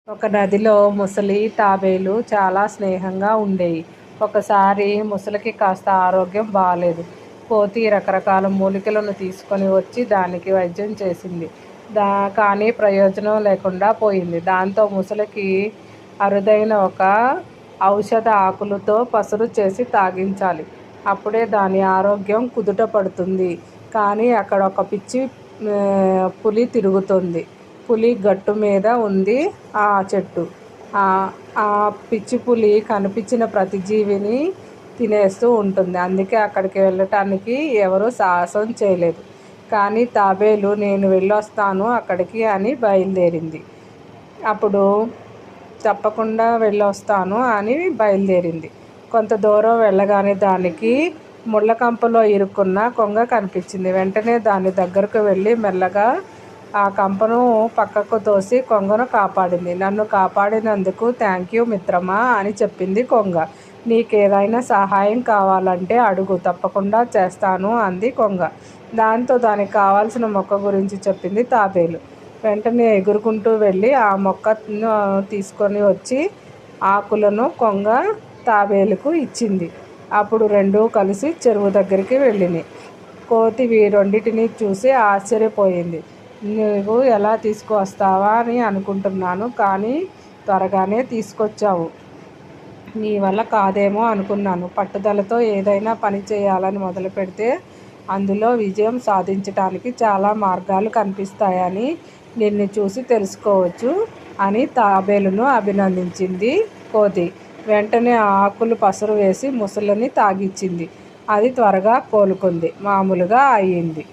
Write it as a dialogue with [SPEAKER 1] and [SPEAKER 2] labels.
[SPEAKER 1] ఒక నదిలో ముసలి తాబేలు చాలా స్నేహంగా ఉండేవి. ఒకసారి ముసలికి కాస్త ఆరోగ్యం బాలేదు. కోతి రకరకాల మూలికలను తీసుకొని వచ్చి దానికి వైద్యం చేసింది. కానీ ప్రయోజనం లేకుండా పోయింది. దాంతో ముసలికి అరుదైన ఒక ఔషధ ఆకులతో పసరు చేసి తాగించాలి. అప్పుడే దాని ఆరోగ్యం కుదుట పడుతుంది. కానీ అక్కడ ఒక పిచ్చి పులి తిరుగుతుంది. పులి గట్టు మీద ఉంది ఆ చెట్టు. ఆ పిచ్చి పులి కనిపించిన ప్రతి జీవిని తినేస్తూ ఉంటుంది. అందుకే అక్కడికి వెళ్ళటానికి ఎవరూ సాహసం చేయలేదు. కానీ తాబేలు నేను వెళ్ళొస్తాను అక్కడికి అని బయలుదేరింది. అప్పుడు తప్పకుండా వెళ్ళొస్తాను అని బయలుదేరింది. కొంత దూరం వెళ్ళగానే దానికి ముళ్ళకంపలో ఇరుక్కున్న కొంగ కనిపించింది. వెంటనే దాని దగ్గరకు వెళ్ళి మెల్లగా ఆ కంపను పక్కకు తోసి కొంగను కాపాడింది. నన్ను కాపాడినందుకు థ్యాంక్ యూ మిత్రమా అని చెప్పింది కొంగ. నీకేదైనా సహాయం కావాలంటే అడుగు, తప్పకుండా చేస్తాను అంది కొంగ. దాంతో దానికి కావాల్సిన మొక్క గురించి చెప్పింది తాబేలు. వెంటనే ఎగురుకుంటూ వెళ్ళి ఆ మొక్కను తీసుకొని వచ్చి ఆకులను కొంగ తాబేలుకు ఇచ్చింది. అప్పుడు రెండూ కలిసి చెరువు దగ్గరికి వెళ్ళినాయి. కోతి రెండింటిని చూసి ఆశ్చర్యపోయింది. నువ్వు ఎలా తీసుకువస్తావా అని అనుకుంటున్నాను, కానీ త్వరగానే తీసుకొచ్చావు. నీ వల్ల కాదేమో అనుకున్నాను. పట్టుదలతో ఏదైనా పని చేయాలని మొదలు పెడితే అందులో విజయం సాధించటానికి చాలా మార్గాలు కనిపిస్తాయని నిన్ను చూసి తెలుసుకోవచ్చు అని తాబేలును అభినందించింది కోతి. వెంటనే ఆకులు పసరు వేసి ముసలిని తాగిచ్చింది. అది త్వరగా కోలుకుంది, మామూలుగా అయ్యింది.